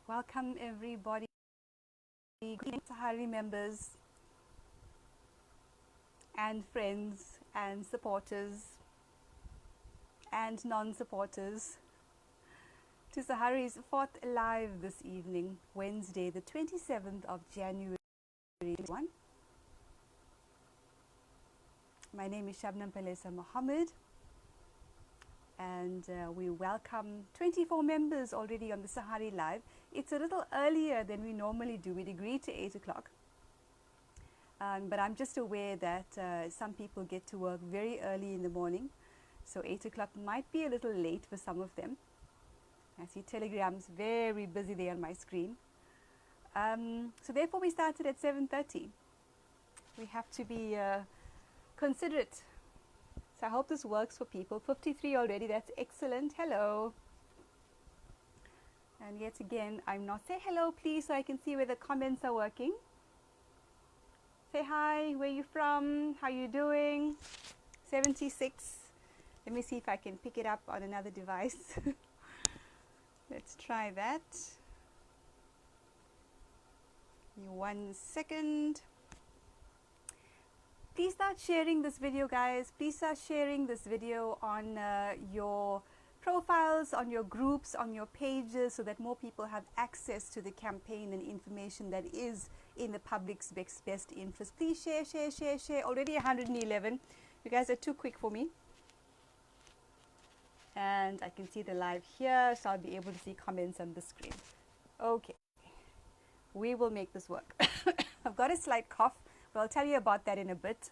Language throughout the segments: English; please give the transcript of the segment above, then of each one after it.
Welcome everybody, Sahari members and friends and supporters and non-supporters to Sahari's 4th live this evening, Wednesday the 27th of January 2021. My name is Shabnam Palesa Mohammed, and we welcome 24 members already on the Sahari Live. It's a little earlier than we normally do. We'd agreed to 8 o'clock. But I'm just aware that some people get to work very early in the morning. So 8 o'clock might be a little late for some of them. I see telegrams very busy there on my screen. So therefore we started at 7:30. We have to be considerate. So I hope this works for people. 53 already, that's excellent. Hello. And yet again, I'm not. Say hello, please, so I can see where the comments are working. Say hi, where you from? How you doing? 76. Let me see if I can pick it up on another device. Let's try that. Give me 1 second. Please start sharing this video, guys. Please start sharing this video on your profiles, on your groups, on your pages, so that more people have access to the campaign and information that is in the public's best interest. Please share, share, share, share. Already 111. You guys are too quick for me. And I can see the live here, so I'll be able to see comments on the screen. Okay. We will make this work. I've got a slight cough, but I'll tell you about that in a bit.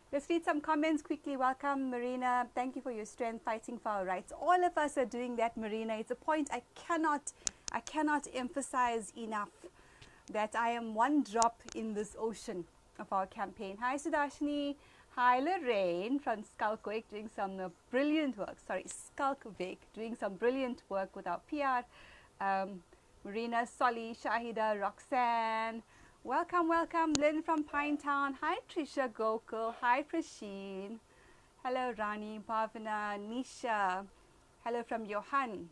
Let's read some comments quickly. Welcome, Marina. Thank you for your strength fighting for our rights. All of us are doing that, Marina. It's a point I cannot emphasize enough, that I am one drop in this ocean of our campaign. Hi, Sudashni. Hi, Lorraine from Skalkweg, doing some brilliant work. Sorry, Skalkweg, doing some brilliant work with our PR. Marina, Solly, Shahida, Roxanne. Welcome, welcome. Lynn from Pinetown. Hi, Trisha, Gokul. Hi, Prasheen. Hello, Rani, Bhavana, Nisha. Hello from Johan.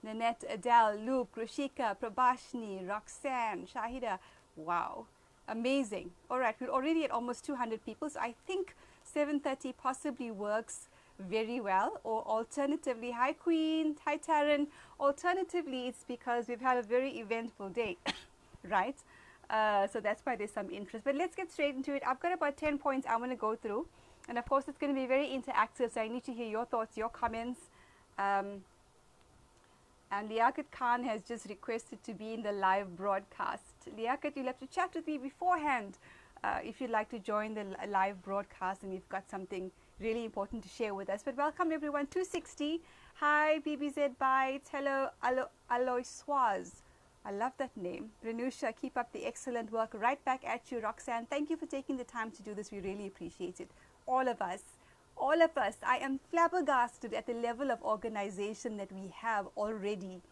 Nanette, Adele, Luke, Rushika, Prabhashni, Roxanne, Shahida. Wow, amazing. All right, we're already at almost 200 people, so I think 7:30 possibly works very well. Or alternatively, hi, Queen. Hi, Taryn. Alternatively, it's because we've had a very eventful day, right? So that's why there's some interest. But let's get straight into it. I've got about 10 points I want to go through. And of course, it's going to be very interactive. So I need to hear your thoughts, your comments. And Liaquat Khan has just requested to be in the live broadcast. Liaquat, you'll have to chat with me beforehand if you'd like to join the live broadcast and you've got something really important to share with us. But welcome, everyone. 260. Hi, BBZ Bites. Hello, Aloy Swaz. I love that name. Renusha, keep up the excellent work. Right back at you, Roxanne. Thank you for taking the time to do this. We really appreciate it. All of us. All of us. I am flabbergasted at the level of organization that we have already.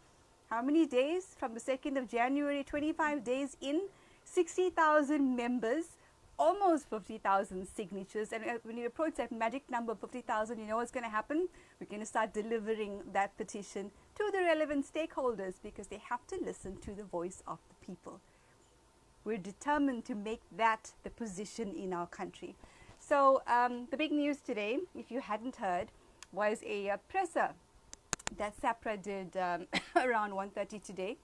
How many days? From the 2nd of January, 25 days in, 60,000 members, almost 50,000 signatures. And when you approach that magic number of 50,000, you know what's going to happen? We're going to start delivering that petition to the relevant stakeholders, because they have to listen to the voice of the people. We're determined to make that the position in our country. So the big news today, if you hadn't heard, was a presser that SAPRA did around 1:30 today.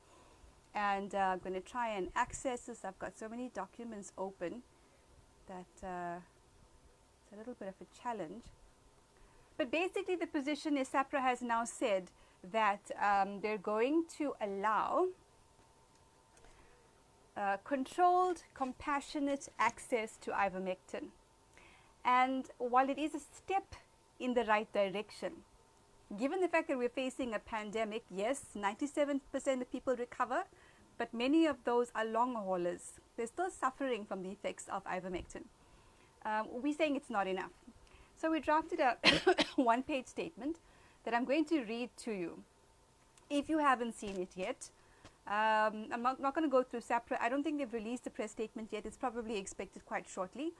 And I'm going to try and access this. I've got so many documents open that it's a little bit of a challenge. But basically the position is SAPRA has now said that they're going to allow controlled, compassionate access to ivermectin. And while it is a step in the right direction, given the fact that we're facing a pandemic, yes, 97% of people recover, but many of those are long haulers. They're still suffering from the effects of ivermectin. We're saying it's not enough. So we drafted a one-page statement that I'm going to read to you. If you haven't seen it yet, I'm not going to go through SAPRA. I don't think they've released a press statement yet. It's probably expected quite shortly.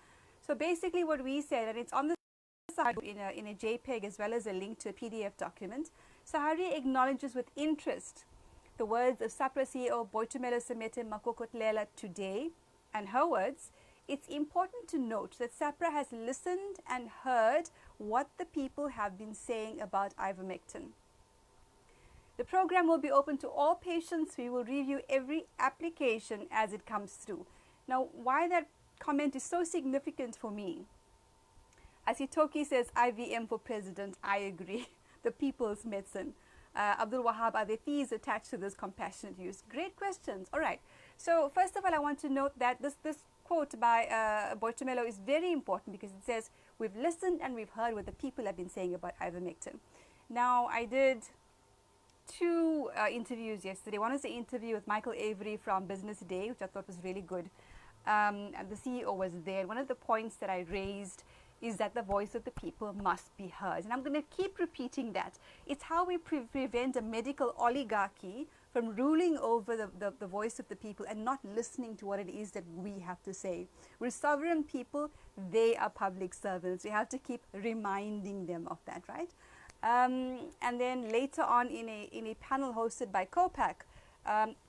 So basically what we said, and it's on the Sahari in a JPEG as well as a link to a PDF document. Sahari acknowledges with interest the words of SAPRA CEO Boitumelo Semete Makokotlela today, and her words, "It's important to note that SAPRA has listened and heard what the people have been saying about ivermectin. The program will be open to all patients. We will review every application as it comes through." Now, why that comment is so significant for me, Asitoki says, IVM for president. I agree. The people's medicine. Abdul Wahab, are there fees attached to this compassionate use? Great questions. All right. So first of all, I want to note that this quote by Boitumelo is very important because it says, we've listened and we've heard what the people have been saying about ivermectin. Now, I did two interviews yesterday. One was the interview with Michael Avery from Business Day, which I thought was really good. And the CEO was there. One of the points that I raised is that the voice of the people must be heard. And I'm going to keep repeating that. It's how we prevent a medical oligarchy from ruling over the voice of the people and not listening to what it is that we have to say. We're sovereign people. They are public servants. We have to keep reminding them of that, right? And then later on in a panel hosted by COPAC,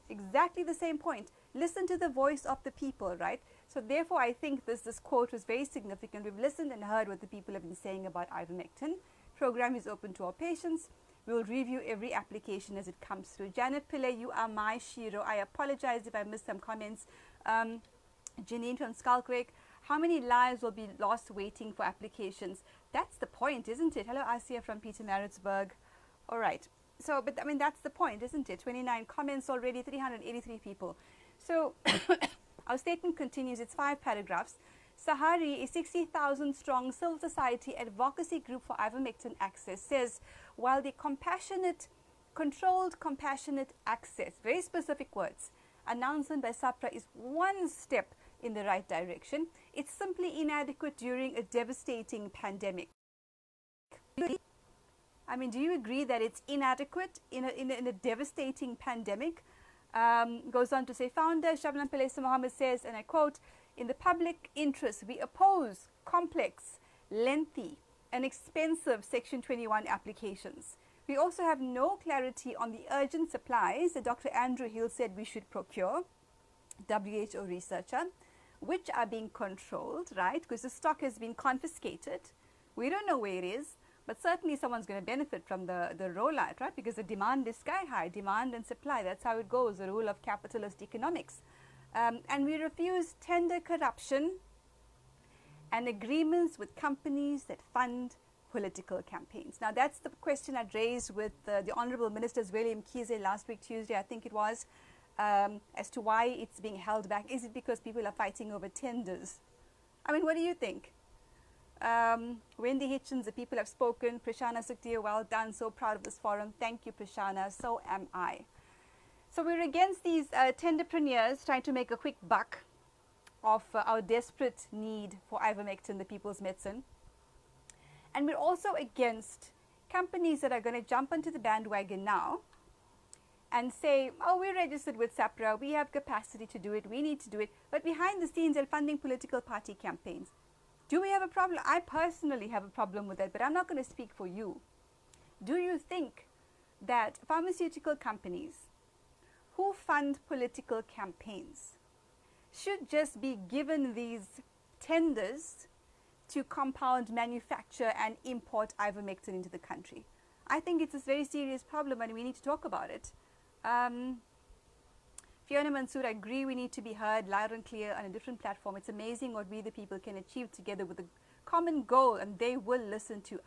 exactly the same point. Listen to the voice of the people, right? So therefore, I think this quote was very significant. We've listened and heard what the people have been saying about ivermectin. Program is open to all patients. We will review every application as it comes through. Janet Pillay, you are my Shiro. I apologize if I missed some comments. Janine from Skalkweg, how many lives will be lost waiting for applications? That's the point, isn't it? Hello, Asia from Pietermaritzburg. All right. So, but I mean, that's the point, isn't it? 29 comments already, 383 people. So, our statement continues. It's 5 paragraphs. Sahari, a 60,000 strong civil society advocacy group for ivermectin access, says while the controlled compassionate access, very specific words, announcement by SAPRA is one step in the right direction, it's simply inadequate during a devastating pandemic. I mean, do you agree that it's inadequate in a devastating pandemic? Goes on to say, founder Shabnam Pelesa Mohammed says, and I quote, "In the public interest, we oppose complex, lengthy, and expensive Section 21 applications. We also have no clarity on the urgent supplies that Dr. Andrew Hill said we should procure, WHO researcher, which are being controlled, right? Because the stock has been confiscated. We don't know where it is. But certainly someone's going to benefit from the rollout, right? Because the demand is sky high, demand and supply. That's how it goes, the rule of capitalist economics. And we refuse tender corruption and agreements with companies that fund political campaigns. Now, that's the question I'd raised with the Honourable Ministers, William Kize, last week, Tuesday, I think it was, as to why it's being held back. Is it because people are fighting over tenders? I mean, what do you think? Wendy Hitchens, the people have spoken. Prashana Suktiya, well done. So proud of this forum. Thank you, Prashana. So am I. So we're against these tenderpreneurs trying to make a quick buck of our desperate need for ivermectin, the people's medicine. And we're also against companies that are going to jump onto the bandwagon now and say, oh, we're registered with SAPRA. We have capacity to do it. We need to do it. But behind the scenes, they're funding political party campaigns. Do we have a problem? I personally have a problem with that, but I'm not going to speak for you. Do you think that pharmaceutical companies who fund political campaigns should just be given these tenders to compound, manufacture, and import ivermectin into the country? I think it's a very serious problem, and we need to talk about it. Fiona Mansoor, I agree we need to be heard loud and clear on a different platform. It's amazing what we the people can achieve together with a common goal, and they will listen to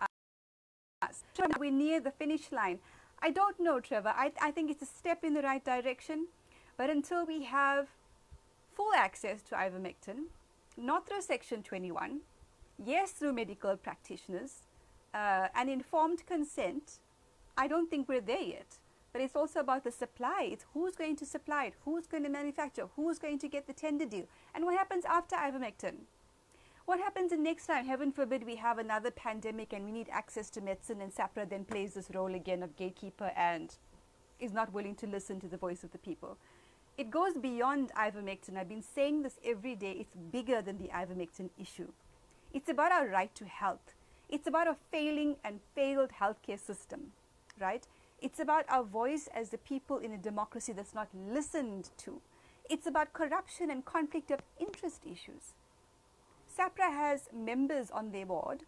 us. We're near the finish line. I don't know, Trevor. I think it's a step in the right direction, but until we have full access to ivermectin, not through Section 21, yes, through medical practitioners, and informed consent, I don't think we're there yet. But it's also about the supply. It's who's going to supply it, who's going to manufacture, who's going to get the tender deal, and what happens after ivermectin. What happens the next time, heaven forbid, we have another pandemic and we need access to medicine, and SAPRA then plays this role again of gatekeeper and is not willing to listen to the voice of the people. It goes beyond ivermectin. I've been saying this every day. It's bigger than the ivermectin issue. It's about our right to health. It's about a failing and failed healthcare system, right? It's about our voice as the people in a democracy that's not listened to. It's about corruption and conflict of interest issues. SAPRA has members on their board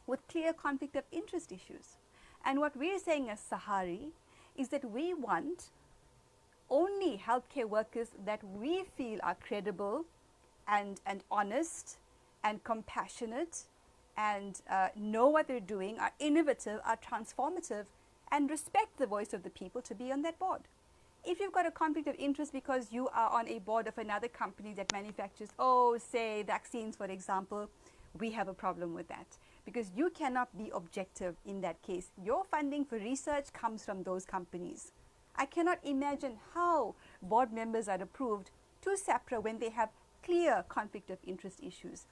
with clear conflict of interest issues. And what we're saying as Sahari is that we want only healthcare workers that we feel are credible and honest and compassionate and know what they're doing, are innovative, are transformative, and respect the voice of the people to be on that board. If you've got a conflict of interest because you are on a board of another company that manufactures, say, vaccines, for example, we have a problem with that, because you cannot be objective in that case. Your funding for research comes from those companies. I cannot imagine how board members are approved to SAPRA when they have clear conflict of interest issues.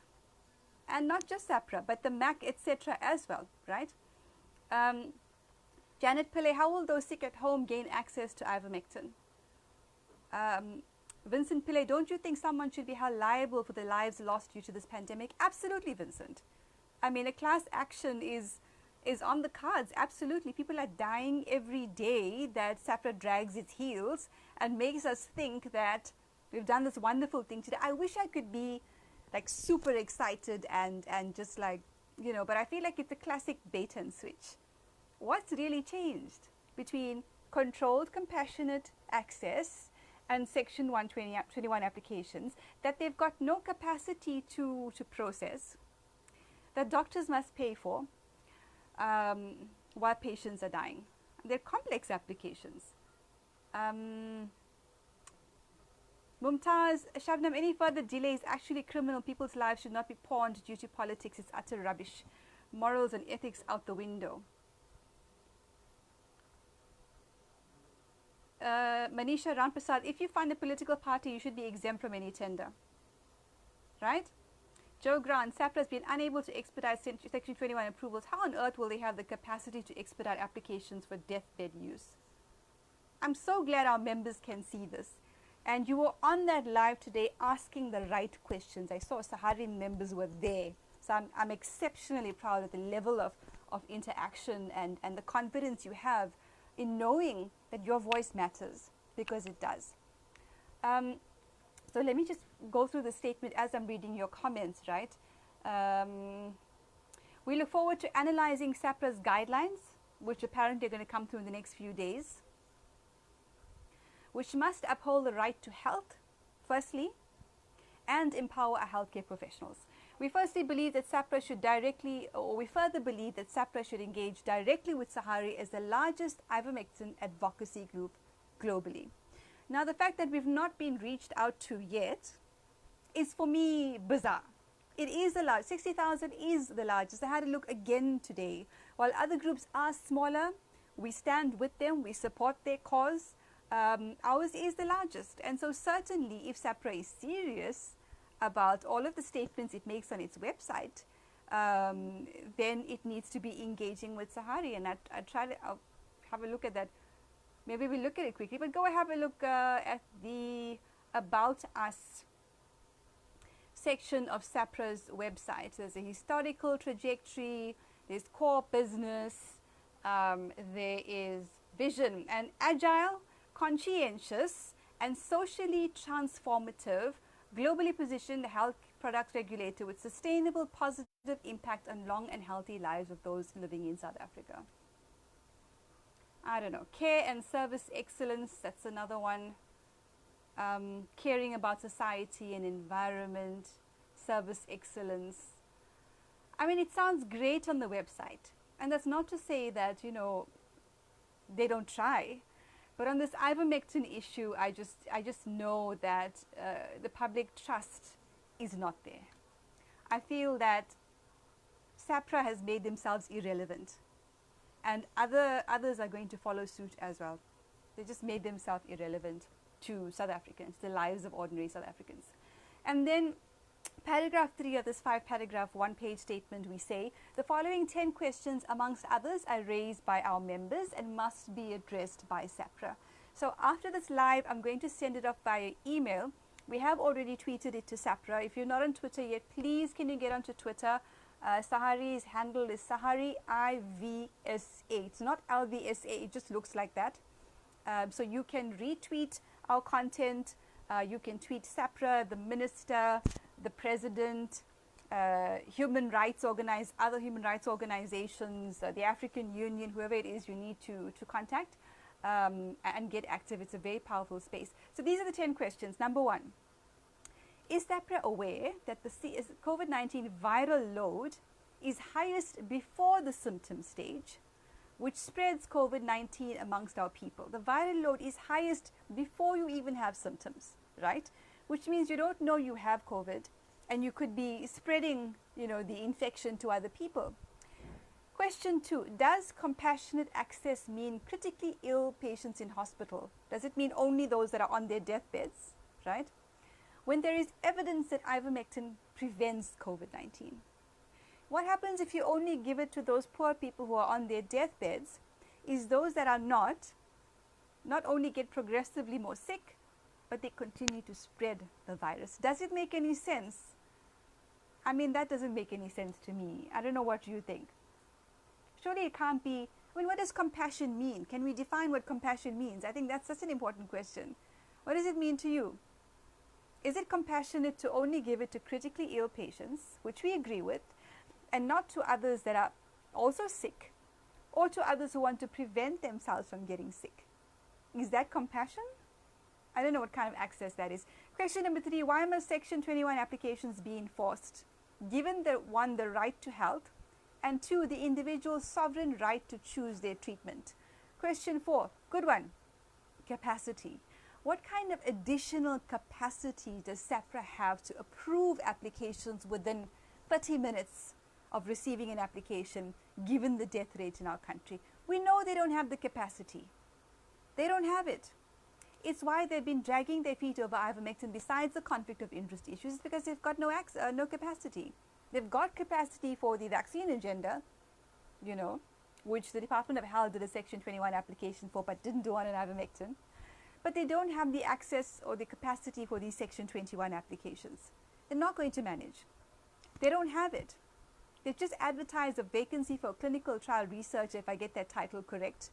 And not just SAPRA, but the MAC, etc. as well, right? Janet Pillay, how will those sick at home gain access to ivermectin? Vincent Pillay, don't you think someone should be held liable for the lives lost due to this pandemic? Absolutely, Vincent. I mean, a class action is on the cards. Absolutely. People are dying every day that SAPRA drags its heels and makes us think that we've done this wonderful thing today. I wish I could be like super excited and just like, but I feel like it's a classic bait and switch. What's really changed between controlled, compassionate access and Section 121 applications that they've got no capacity to process, that doctors must pay for while patients are dying? They're complex applications. Mumtaz, Shabnam, any further delay is actually criminal. People's lives should not be pawned due to politics. It's utter rubbish. Morals and ethics out the window. Manisha Ramprasad, if you fund a political party, you should be exempt from any tender. Right? Joe Grant, SAPRA has been unable to expedite Section 21 approvals. How on earth will they have the capacity to expedite applications for deathbed use? I'm so glad our members can see this. And you were on that live today asking the right questions. I saw Sahari members were there. So I'm exceptionally proud of the level of interaction and the confidence you have in knowing that your voice matters, because it does. So let me just go through the statement as I'm reading your comments, right? We look forward to analyzing SAPRA's guidelines, which apparently are going to come through in the next few days, which must uphold the right to health, firstly, and empower our healthcare professionals. We firstly believe that SAPRA should we further believe that SAPRA should engage directly with Sahari as the largest ivermectin advocacy group globally. Now, the fact that we've not been reached out to yet is, for me, bizarre. It is the largest. 60,000 is the largest. I had a look again today. While other groups are smaller, we stand with them, we support their cause. Ours is the largest. And so certainly if SAPRA is serious about all of the statements it makes on its website, then it needs to be engaging with Sahari. And I'll have a look at that. Maybe we'll look at it quickly, but go and have a look at the About Us section of SAPRA's website. There's a historical trajectory, there's core business, there is vision, and agile, conscientious, and socially transformative, globally positioned health product regulator with sustainable positive impact on long and healthy lives of those living in South Africa. I don't know, care and service excellence, that's another one. Caring about society and environment, service excellence. I mean, it sounds great on the website. And that's not to say that, they don't try. But on this ivermectin issue, I just know that the public trust is not there. I feel that SAPRA has made themselves irrelevant. And others are going to follow suit as well. They just made themselves irrelevant to South Africans, the lives of ordinary South Africans. And then paragraph 3 of this 5-paragraph, 1-page statement, we say, the following 10 questions, amongst others, are raised by our members and must be addressed by SAPRA. So after this live, I'm going to send it off via email. We have already tweeted it to SAPRA. If you're not on Twitter yet, please can you get onto Twitter? Sahari's handle is Sahari IVSA. It's not LVSA, it just looks like that. So you can retweet our content, you can tweet SAPRA, the minister, the president, other human rights organizations, the African Union, whoever it is you need to contact, and get active. It's a very powerful space. So these are the 10 questions. Number 1, is SAPRA aware that the COVID-19 viral load is highest before the symptom stage, which spreads COVID-19 amongst our people? The viral load is highest before you even have symptoms, right? Which means you don't know you have COVID, and you could be spreading, the infection to other people. Question 2, does compassionate access mean critically ill patients in hospital? Does it mean only those that are on their deathbeds, right? When there is evidence that ivermectin prevents COVID-19. What happens if you only give it to those poor people who are on their deathbeds? Is those that are not only get progressively more sick, but they continue to spread the virus. Does it make any sense? I mean, that doesn't make any sense to me. I don't know what you think. Surely it can't be. I mean, what does compassion mean? Can we define what compassion means? I think that's such an important question. What does it mean to you? Is it compassionate to only give it to critically ill patients, which we agree with, and not to others that are also sick, or to others who want to prevent themselves from getting sick? Is that compassion? I don't know what kind of access that is. Question number 3, why must Section 21 applications be enforced, given the right to health, and 2, the individual's sovereign right to choose their treatment? Question 4, good one, capacity. What kind of additional capacity does SAPRA have to approve applications within 30 minutes of receiving an application, given the death rate in our country? We know they don't have the capacity. They don't have it. It's why they've been dragging their feet over ivermectin, besides the conflict of interest issues, because they've got no capacity. They've got capacity for the vaccine agenda, which the Department of Health did a Section 21 application for, but didn't do on an ivermectin. But they don't have the access or the capacity for these Section 21 applications. They're not going to manage. They don't have it. They've just advertised a vacancy for a clinical trial researcher, if I get that title correct,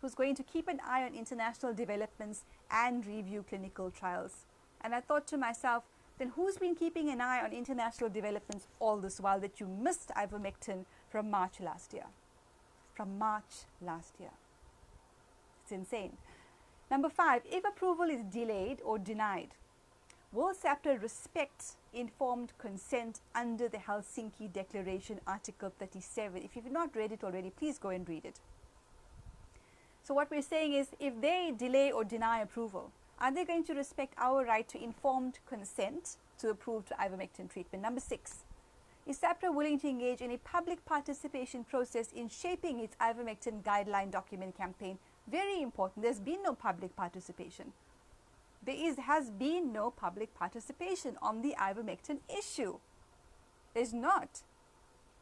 who's going to keep an eye on international developments and review clinical trials. And I thought to myself, then who's been keeping an eye on international developments all this while that you missed ivermectin from March last year? From March last year. It's insane. Number 5, if approval is delayed or denied, will SAPRA respect informed consent under the Helsinki Declaration, Article 37? If you've not read it already, please go and read it. So what we're saying is, if they delay or deny approval, are they going to respect our right to informed consent to approve ivermectin treatment? Number 6, is SAPRA willing to engage in a public participation process in shaping its ivermectin guideline document campaign? Very important. There's been no public participation. Has been no public participation on the ivermectin issue. There's not.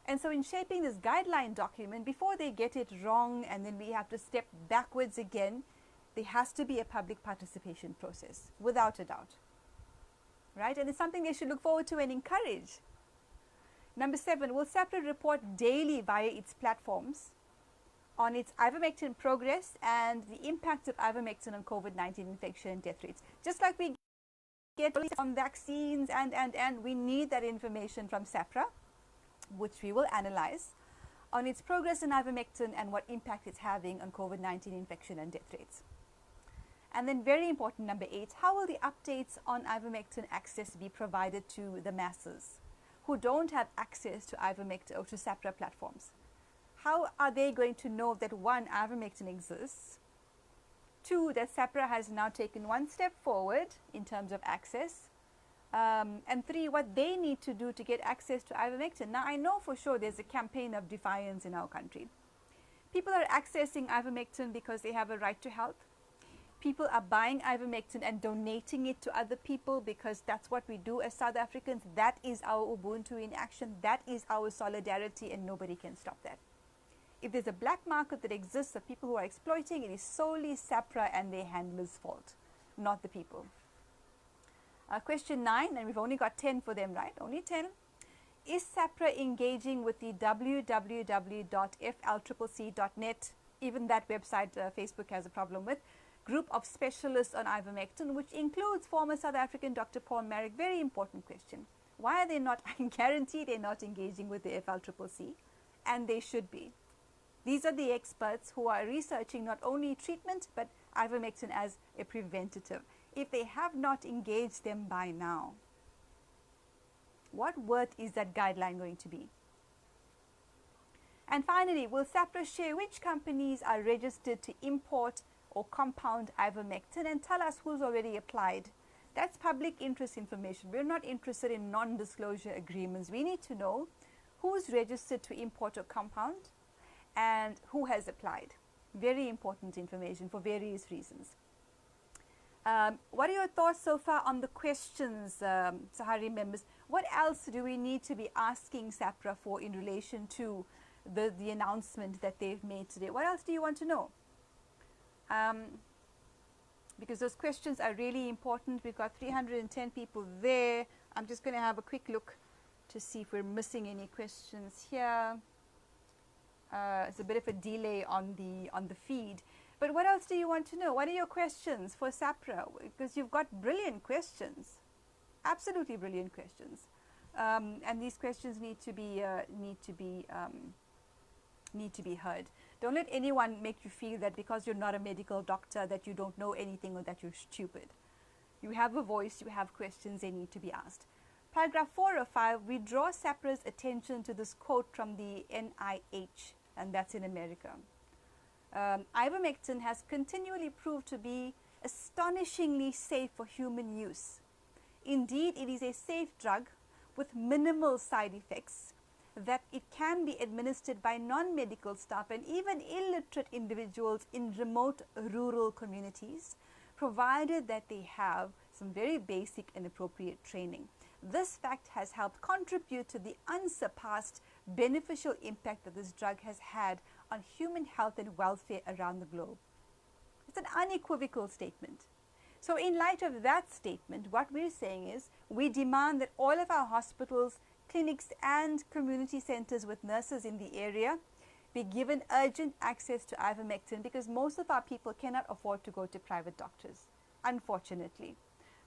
And so in shaping this guideline document, before they get it wrong and then we have to step backwards again, there has to be a public participation process, without a doubt. Right? And it's something they should look forward to and encourage. Number 7, will SAPRA report daily via its platforms on its ivermectin progress and the impact of ivermectin on COVID-19 infection and death rates? Just like we get on vaccines and we need that information from SAPRA, which we will analyze, on its progress in ivermectin and what impact it's having on COVID-19 infection and death rates. And then very important, number 8, how will the updates on ivermectin access be provided to the masses who don't have access to ivermectin or to SAPRA platforms? How are they going to know that 1, ivermectin exists, 2, that SAPRA has now taken one step forward in terms of access, and 3, what they need to do to get access to ivermectin? Now, I know for sure there's a campaign of defiance in our country. People are accessing ivermectin because they have a right to health. People are buying ivermectin and donating it to other people because that's what we do as South Africans. That is our Ubuntu in action. That is our solidarity, and nobody can stop that. If there's a black market that exists of people who are exploiting, it is solely SAPRA and their handlers' fault, not the people. Question 9, and we've only got 10 for them, right? Only 10. Is SAPRA engaging with the www.flccc.net, even that website Facebook has a problem with, group of specialists on ivermectin, which includes former South African Dr. Paul Marek? Very important question. Why are they not? I can guarantee they're not engaging with the FLCCC, and they should be. These are the experts who are researching not only treatment but ivermectin as a preventative. If they have not engaged them by now, what worth is that guideline going to be? And finally, will SAPRA share which companies are registered to import or compound ivermectin, and tell us who's already applied? That's public interest information. We're not interested in non-disclosure agreements. We need to know who's registered to import or compound and who has applied. Very important information for various reasons. What are your thoughts so far on the questions, Sahari members? What else do we need to be asking SAPRA for in relation to the announcement that they've made today? What else do you want to know? Because those questions are really important. We've got 310 people there. I'm just going to have a quick look to see if we're missing any questions here. It's a bit of a delay on the feed. But what else do you want to know? What are your questions for SAPRA? Because you've got brilliant questions, absolutely brilliant questions, and these questions need to be heard. Don't let anyone make you feel that because you're not a medical doctor that you don't know anything or that you're stupid. You have a voice, you have questions, they need to be asked. Paragraph 4 of 5, we draw SAPRA's attention to this quote from the NIH, and that's in America. Ivermectin has continually proved to be astonishingly safe for human use. Indeed, it is a safe drug with minimal side effects, that it can be administered by non-medical staff and even illiterate individuals in remote rural communities, provided that they have some very basic and appropriate training. This fact has helped contribute to the unsurpassed beneficial impact that this drug has had on human health and welfare around the globe. It's an unequivocal statement. So in light of that statement, what we're saying is we demand that all of our hospitals, clinics and community centers with nurses in the area be given urgent access to ivermectin, because most of our people cannot afford to go to private doctors, unfortunately.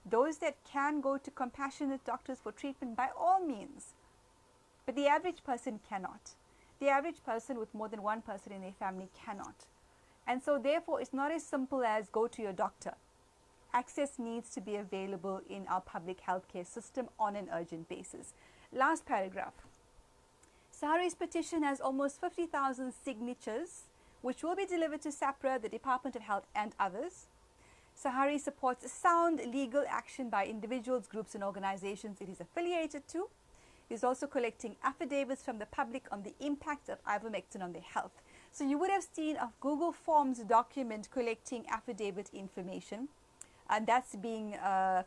Those that can go to compassionate doctors for treatment, by all means, but the average person cannot. The average person with more than one person in their family cannot. And so therefore it's not as simple as go to your doctor. Access needs to be available in our public healthcare system on an urgent basis. Last paragraph. Sahari's petition has almost 50,000 signatures, which will be delivered to SAPRA, the Department of Health and others. Sahari supports sound legal action by individuals, groups and organizations it is affiliated to. It is also collecting affidavits from the public on the impact of ivermectin on their health. So you would have seen a Google Forms document collecting affidavit information, and that's being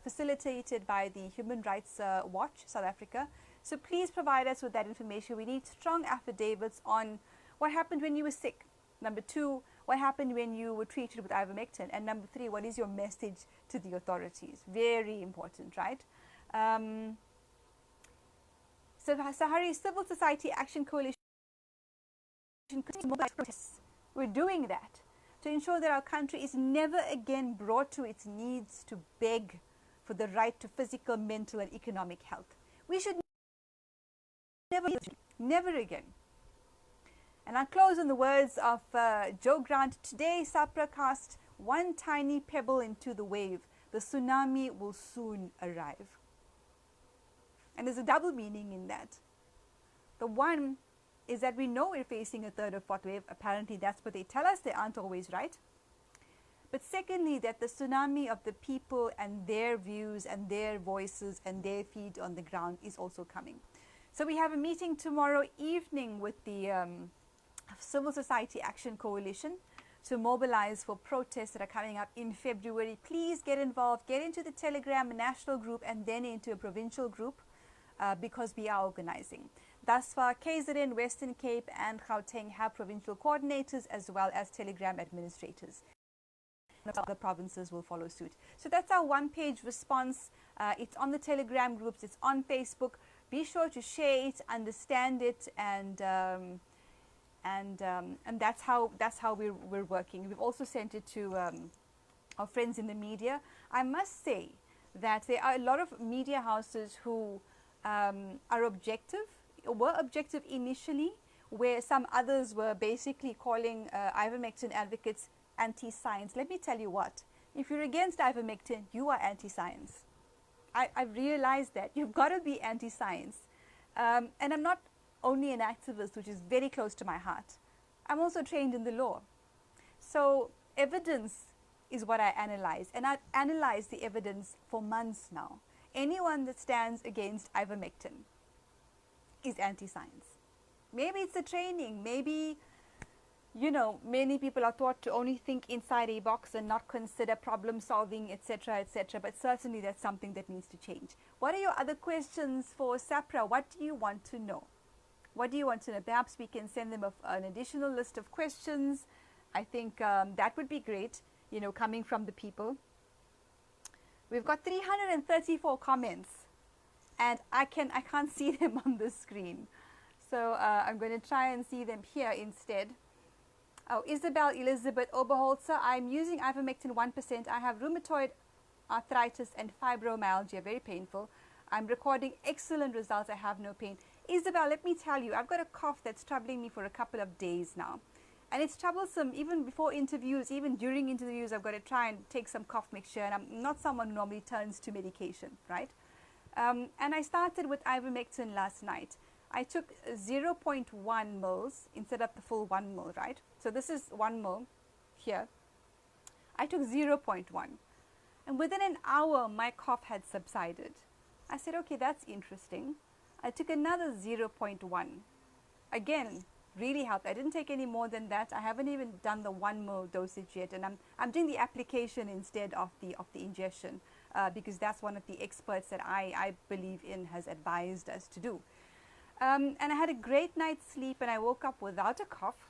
facilitated by the Human Rights Watch South Africa. So please provide us with that information. We need strong affidavits on what happened when you were sick. Number 2, what happened when you were treated with ivermectin? And number 3, what is your message to the authorities? Very important, right? So Sahari Civil Society Action Coalition, we're doing that to ensure that our country is never again brought to its knees to beg for the right to physical, mental and economic health. We should never again. And I'll close on the words of Joe Grant. Today, SAPRA cast one tiny pebble into the wave. The tsunami will soon arrive. And there's a double meaning in that. The one is that we know we're facing a third or fourth wave. Apparently, that's what they tell us. They aren't always right. But secondly, that the tsunami of the people and their views and their voices and their feet on the ground is also coming. So we have a meeting tomorrow evening with the Civil Society Action Coalition to mobilize for protests that are coming up in February. Please get involved, get into the Telegram national group and then into a provincial group because we are organizing. Thus far, KZN, Western Cape and Gauteng have provincial coordinators as well as Telegram administrators. Other provinces will follow suit. So that's our one-page response. It's on the Telegram groups, it's on Facebook. be sure to share it, understand it, and that's how we're working. We've also sent it to our friends in the media. I must say that there are a lot of media houses who are objective, were objective initially, where some others were basically calling ivermectin advocates anti-science. Let me tell you what, if you're against ivermectin, you are anti-science. I've realized that you've got to be anti-science. And I'm not only an activist, which is very close to my heart. I'm also trained in the law. So evidence is what I analyze, and I've analyzed the evidence for months now. Anyone that stands against ivermectin is anti-science. Maybe it's the training, maybe, you know, many people are taught to only think inside a box and not consider problem solving, etc., etc., but certainly that's something that needs to change. What are your other questions for SAPRA? What do you want to know? What do you want to know? Perhaps we can send them an additional list of questions. I think that would be great, you know, coming from the people. We've got 334 comments, and I can't see them on the screen. So I'm going to try and see them here instead. Oh, Isabel Elizabeth Oberholzer, I'm using ivermectin 1%. I have rheumatoid arthritis and fibromyalgia, very painful. I'm recording excellent results. I have no pain. Isabel, let me tell you, I've got a cough that's troubling me for a couple of days now. And it's troublesome even before interviews, even during interviews, I've got to try and take some cough mixture. And I'm not someone who normally turns to medication, right? And I started with ivermectin last night. I took 0.1 mils instead of the full 1 mil, right? So this is 1 mil here. I took 0.1. And within an hour, my cough had subsided. I said, okay, that's interesting. I took another 0.1. Again, really helped. I didn't take any more than that. I haven't even done the 1 mil dosage yet. And I'm doing the application instead of the ingestion because that's one of the experts that I believe in has advised us to do. And I had a great night's sleep, and I woke up without a cough,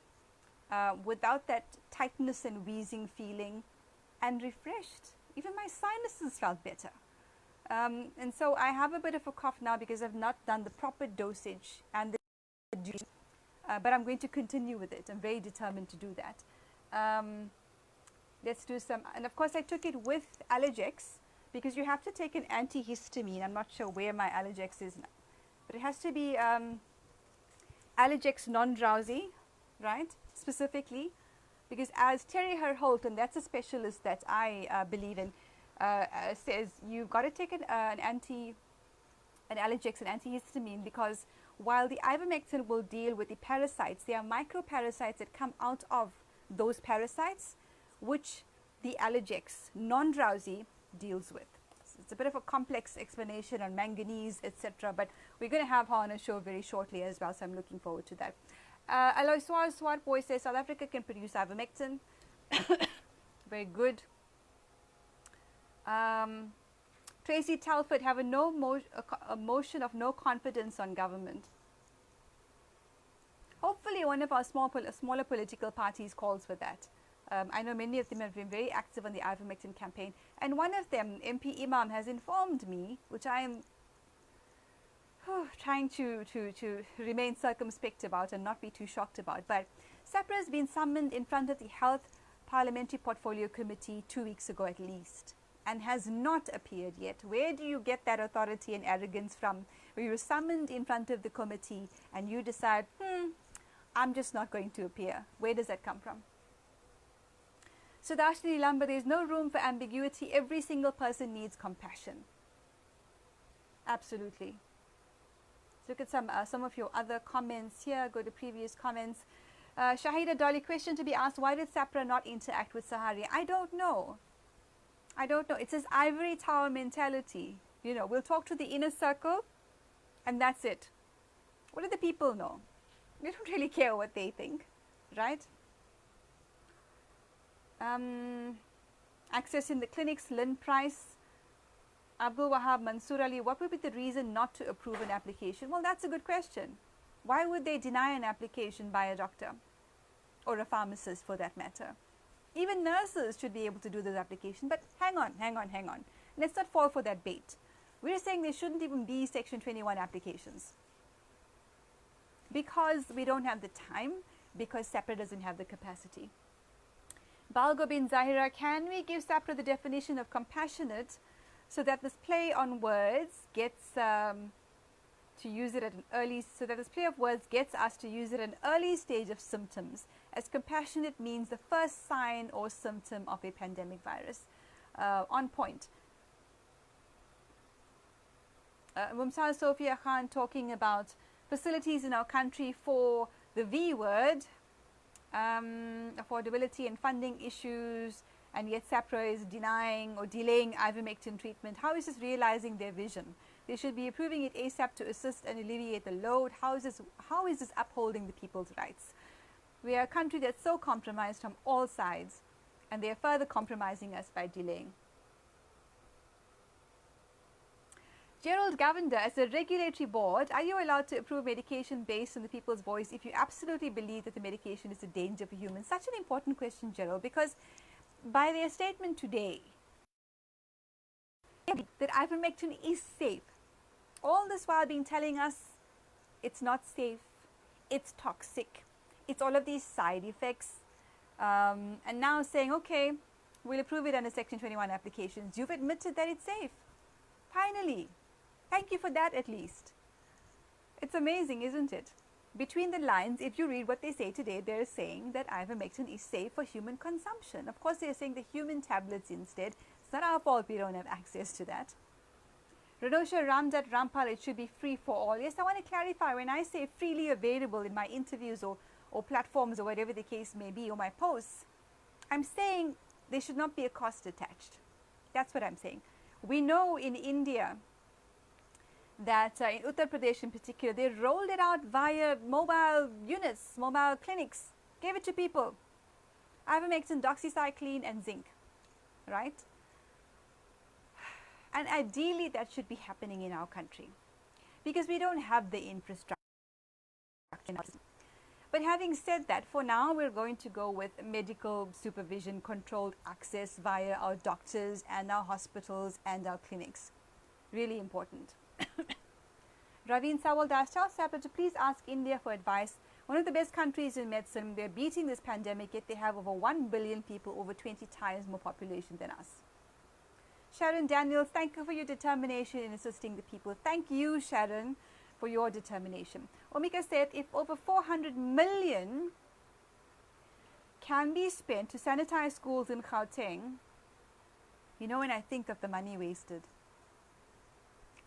without that tightness and wheezing feeling, and refreshed. Even my sinuses felt better. And so I have a bit of a cough now because I've not done the proper dosage and the duration, but I'm going to continue with it. I'm very determined to do that. Let's do some, and of course I took it with Allergex because you have to take an antihistamine. I'm not sure where my Allergex is now. But it has to be Allergex non-drowsy, right, specifically, because as Terry Herholt, and that's a specialist that I believe in, says you've got to take an Allergex, an antihistamine, because while the ivermectin will deal with the parasites, there are microparasites that come out of those parasites, which the Allergex non-drowsy deals with. It's a bit of a complex explanation on manganese, etc. But we're going to have her on a show very shortly as well, so I'm looking forward to that. Aloy Swart Boy says South Africa can produce ivermectin. Very good. Tracy Telford, have a motion of no confidence on government. Hopefully one of our smaller political parties calls for that. I know many of them have been very active on the ivermectin campaign, and one of them, MP Imam, has informed me, which I am trying to remain circumspect about and not be too shocked about. But SAPRA has been summoned in front of the Health Parliamentary Portfolio Committee 2 weeks ago at least, and has not appeared yet. Where do you get that authority and arrogance from, where you're summoned in front of the committee and you decide, I'm just not going to appear? Where does that come from? So Dashni Lamba, there is no room for ambiguity. Every single person needs compassion. Absolutely. Look at some of your other comments here. Go to previous comments. Shahida Dolly, question to be asked: why did SAPRA not interact with Sahari? I don't know. I don't know. It's this ivory tower mentality. You know, we'll talk to the inner circle, and that's it. What do the people know? We don't really care what they think, right? Access in the clinics, Lynn Price, Abdul Wahab, Mansoor Ali, what would be the reason not to approve an application? Well, that's a good question. Why would they deny an application by a doctor or a pharmacist for that matter? Even nurses should be able to do this application, but hang on. Let's not fall for that bait. We're saying there shouldn't even be Section 21 applications because we don't have the time, because SAPRA doesn't have the capacity. Balgo bin Zahira, can we give SAPRA the definition of compassionate so that this play on words gets to use it at an early, so that this play of words gets us to use it at an early stage of symptoms, as compassionate means the first sign or symptom of a pandemic virus. On point. Mumtaz Sophia Khan talking about facilities in our country for the V word, affordability and funding issues, and yet SAPRA is denying or delaying ivermectin treatment. How is this realizing their vision? They should be approving it ASAP to assist and alleviate the load. How is this upholding the people's rights? We are a country that's so compromised from all sides, and they are further compromising us by delaying. Gerald Govender, as a regulatory board, are you allowed to approve medication based on the people's voice if you absolutely believe that the medication is a danger for humans? Such an important question, Gerald, because by their statement today that ivermectin is safe, all this while being telling us it's not safe, it's toxic, it's all of these side effects, and now saying, okay, we'll approve it under Section 21 applications. You've admitted that it's safe. Finally. Thank you for that at least. It's amazing, isn't it? Between the lines, if you read what they say today, they're saying that ivermectin is safe for human consumption. Of course, they're saying the human tablets instead. It's not our fault we don't have access to that. Radosha Ramdat Rampal, it should be free for all. Yes, I want to clarify, when I say freely available in my interviews or platforms or whatever the case may be, or my posts, I'm saying there should not be a cost attached. That's what I'm saying. We know in India that in Uttar Pradesh in particular, they rolled it out via mobile units, mobile clinics, gave it to people. Ivermectin, doxycycline and zinc, right? And ideally that should be happening in our country because we don't have the infrastructure. But having said that, for now we're going to go with medical supervision, controlled access via our doctors and our hospitals and our clinics. Really important. Raveen Sawaldas, tell SAPRA to please ask India for advice. One of the best countries in medicine, they're beating this pandemic, yet they have over 1 billion people, over 20 times more population than us. Sharon Daniels, thank you for your determination in assisting the people. Thank you, Sharon, for your determination. Omika said, if over 400 million can be spent to sanitize schools in Gauteng, you know, when I think of the money wasted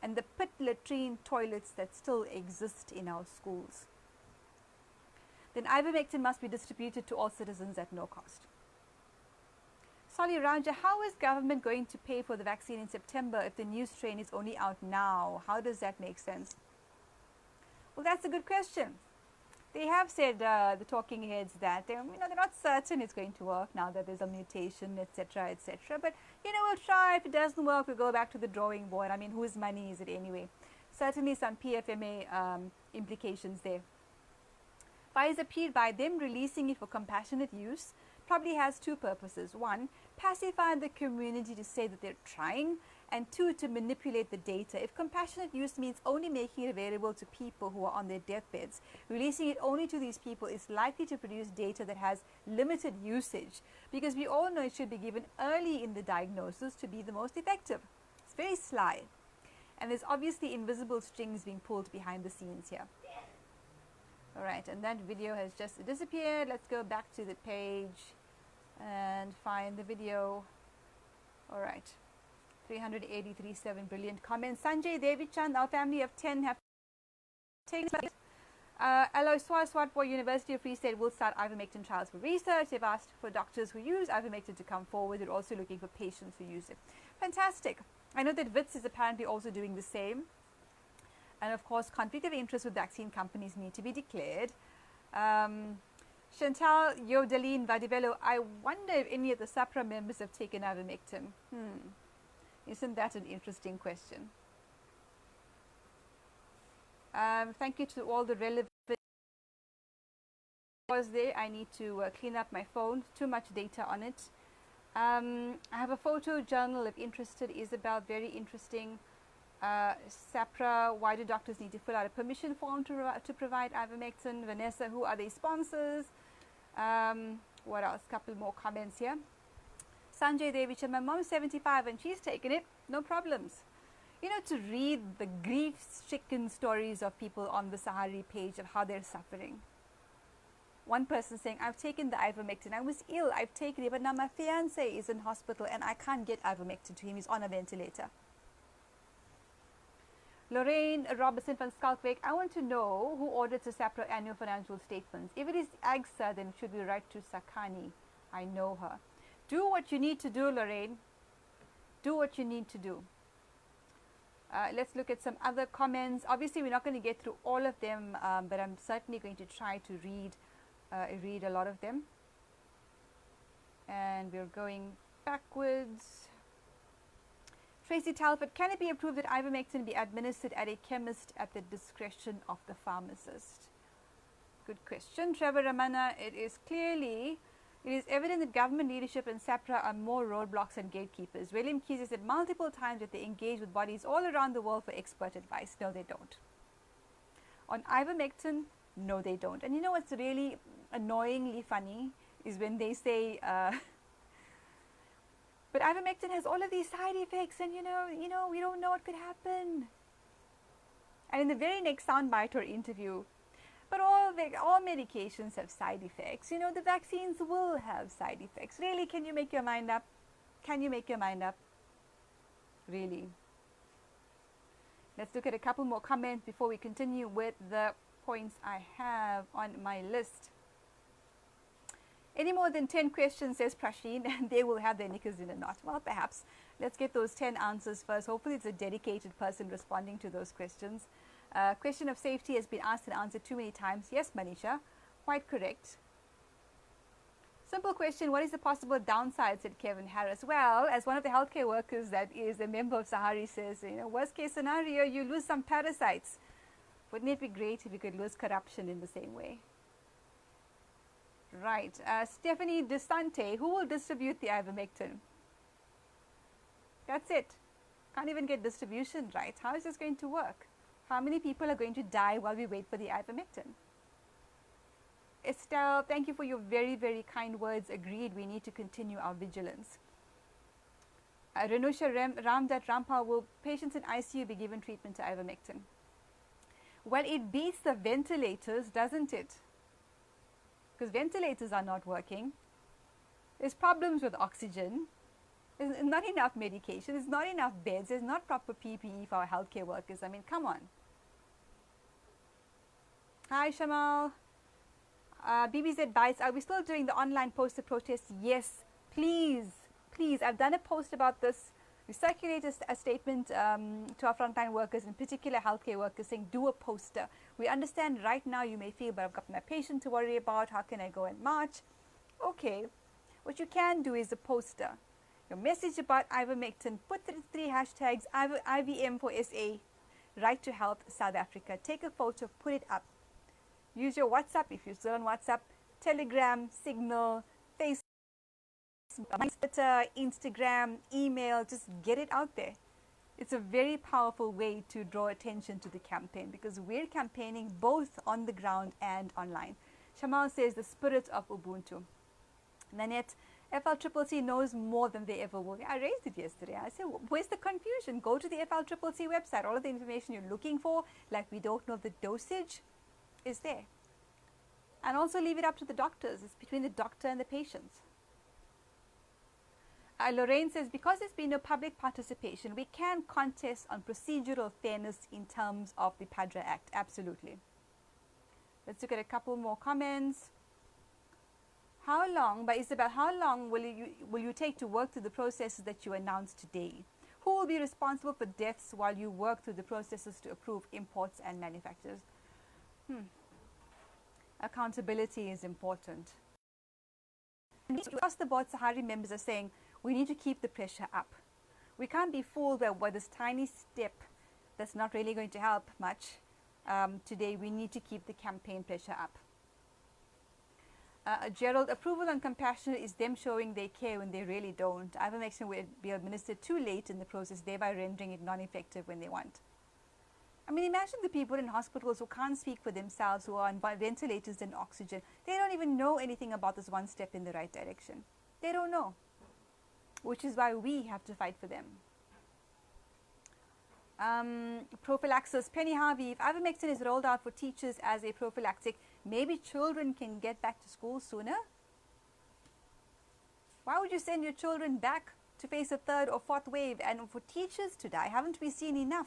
and the pit latrine toilets that still exist in our schools, then ivermectin must be distributed to all citizens at no cost. Sali Raja, how is government going to pay for the vaccine in September if the new strain is only out now? How does that make sense? Well, that's a good question. They have said, the talking heads, that they're not certain it's going to work now that there's a mutation, etc., etc. But, we'll try. If it doesn't work, we'll go back to the drawing board. I mean, whose money is it anyway? Certainly some PFMA implications there. Pfizer appeared by them releasing it for compassionate use probably has two purposes. One, pacify the community to say that they're trying, and two, to manipulate the data. If compassionate use means only making it available to people who are on their deathbeds, releasing it only to these people is likely to produce data that has limited usage, because we all know it should be given early in the diagnosis to be the most effective. It's very sly. And there's obviously invisible strings being pulled behind the scenes here. All right, and that video has just disappeared. Let's go back to the page and find the video. All right. 383.7 brilliant comments. Sanjay Devichand, our family of 10 have taken Aloy Swatpur, University of Free State will start ivermectin trials for research. They've asked for doctors who use ivermectin to come forward. They're also looking for patients who use it. Fantastic. I know that WITS is apparently also doing the same. And of course, conflict of interest with vaccine companies need to be declared. Chantal Yodeline Vadivello, I wonder if any of the SAPRA members have taken ivermectin. Isn't that an interesting question? Thank you to all the relevant was there. I need to clean up my phone. Too much data on it. I have a photo journal if interested. Isabel, very interesting. SAPRA, why do doctors need to fill out a permission form to provide ivermectin? Vanessa, who are their sponsors? What else? Couple more comments here. Sanjay Devi, my mom's 75 and she's taken it, no problems. You know, to read the grief-stricken stories of people on the Sahari page of how they're suffering. One person saying, I've taken the ivermectin, I was ill, I've taken it, but now my fiance is in hospital and I can't get ivermectin to him, he's on a ventilator. Lorraine Robertson from Skalkweg, I want to know who audits the SAPRA annual financial statements. If it is AGSA, then it should be right to Sakani. I know her. Do what you need to do, Lorraine. Do what you need to do. Let's look at some other comments. Obviously, we're not going to get through all of them, but I'm certainly going to try to read a lot of them. And we're going backwards. Tracy Talbot, can it be approved that ivermectin be administered at a chemist at the discretion of the pharmacist? Good question. Trevor Ramana, it is evident that government leadership and SAPRA are more roadblocks and gatekeepers. William Keyes has said multiple times that they engage with bodies all around the world for expert advice. No, they don't. On ivermectin, no, they don't. And you know what's really annoyingly funny is when they say, but ivermectin has all of these side effects, and you know, we don't know what could happen. And in the very next soundbite or interview, but all medications have side effects. You know, the vaccines will have side effects. Really, can you make your mind up? Can you make your mind up? Really? Let's look at a couple more comments before we continue with the points I have on my list. Any more than 10 questions, says Prasheen, and they will have their knickers in a knot. Well, perhaps. Let's get those 10 answers first. Hopefully it's a dedicated person responding to those questions. Question of safety has been asked and answered too many times. Yes, Manisha, quite correct. Simple question, what is the possible downside, said Kevin Harris. Well, as one of the healthcare workers that is a member of Sahari says, you know, worst case scenario, you lose some parasites. Wouldn't it be great if you could lose corruption in the same way? Right. Stephanie DeSante, who will distribute the ivermectin? That's it. Can't even get distribution right. How is this going to work? How many people are going to die while we wait for the ivermectin? Estelle, thank you for your very, very kind words. Agreed, we need to continue our vigilance. Renusha Ramdat Rampal, will patients in ICU be given treatment to ivermectin? Well, it beats the ventilators, doesn't it? Because ventilators are not working. There's problems with oxygen. There's not enough medication. There's not enough beds. There's not proper PPE for our healthcare workers. I mean, come on. Hi, Shamal. BBZ Bites, are we still doing the online poster protest? Yes, please, please. I've done a post about this. We circulated a statement to our frontline workers, in particular healthcare workers, saying do a poster. We understand right now you may feel, but I've got my patient to worry about. How can I go and march? Okay, what you can do is a poster. Your message about ivermectin, put the 3 hashtags, IVM for SA, Right to Health South Africa. Take a photo, put it up. Use your WhatsApp if you're still on WhatsApp, Telegram, Signal, Facebook, Twitter, Instagram, email, just get it out there. It's a very powerful way to draw attention to the campaign because we're campaigning both on the ground and online. Shamal says the spirit of Ubuntu. Nanette, FLCCC knows more than they ever will. I raised it yesterday. I said, where's the confusion? Go to the FLCCC website. All of the information you're looking for, like we don't know the dosage, is there. And also leave it up to the doctors. It's between the doctor and the patients. Lorraine says, because there's been no public participation, we can contest on procedural fairness in terms of the PADRA Act. Absolutely. Let's look at a couple more comments. How long, by Isabel, how long will you take to work through the processes that you announced today? Who will be responsible for deaths while you work through the processes to approve imports and manufacturers? Accountability is important. Across the board, Sahari members are saying we need to keep the pressure up. We can't be fooled by this tiny step that's not really going to help much. Today, we need to keep the campaign pressure up. Gerald, approval and compassion is them showing they care when they really don't. Ivermectin will be administered too late in the process, thereby rendering it non-effective when they want. I mean, imagine the people in hospitals who can't speak for themselves, who are on ventilators and oxygen. They don't even know anything about this one step in the right direction. They don't know, which is why we have to fight for them. Prophylaxis. Penny Harvey, if ivermectin is rolled out for teachers as a prophylactic, maybe children can get back to school sooner? Why would you send your children back to face a third or fourth wave and for teachers to die? Haven't we seen enough?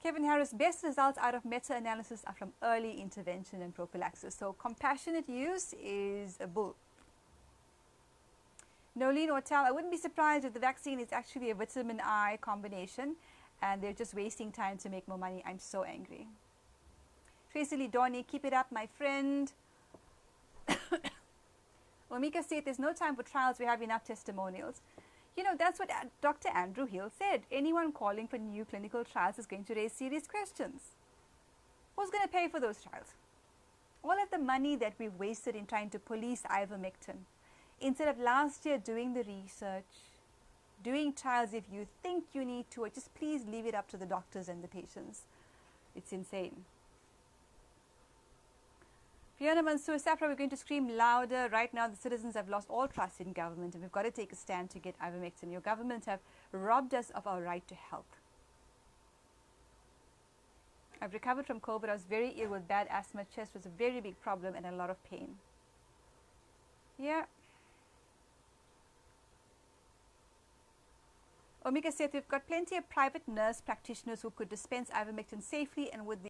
Kevin Harris, best results out of meta-analysis are from early intervention and prophylaxis. So compassionate use is a bull. Nolene Ortel, I wouldn't be surprised if the vaccine is actually a vitamin I combination and they're just wasting time to make more money. I'm so angry. Tracy Lee Dorney, keep it up, my friend. Omika said there's no time for trials. We have enough testimonials. You know, that's what Dr. Andrew Hill said. Anyone calling for new clinical trials is going to raise serious questions. Who's going to pay for those trials? All of the money that we've wasted in trying to police ivermectin, instead of last year doing the research, doing trials if you think you need to, or just please leave it up to the doctors and the patients. It's insane. Fiona Mansour, Safra, we're going to scream louder. Right now, the citizens have lost all trust in government, and we've got to take a stand to get ivermectin. Your government have robbed us of our right to health. I've recovered from COVID. I was very ill with bad asthma. Chest was a very big problem and a lot of pain. Yeah. Omika said we've got plenty of private nurse practitioners who could dispense ivermectin safely and with the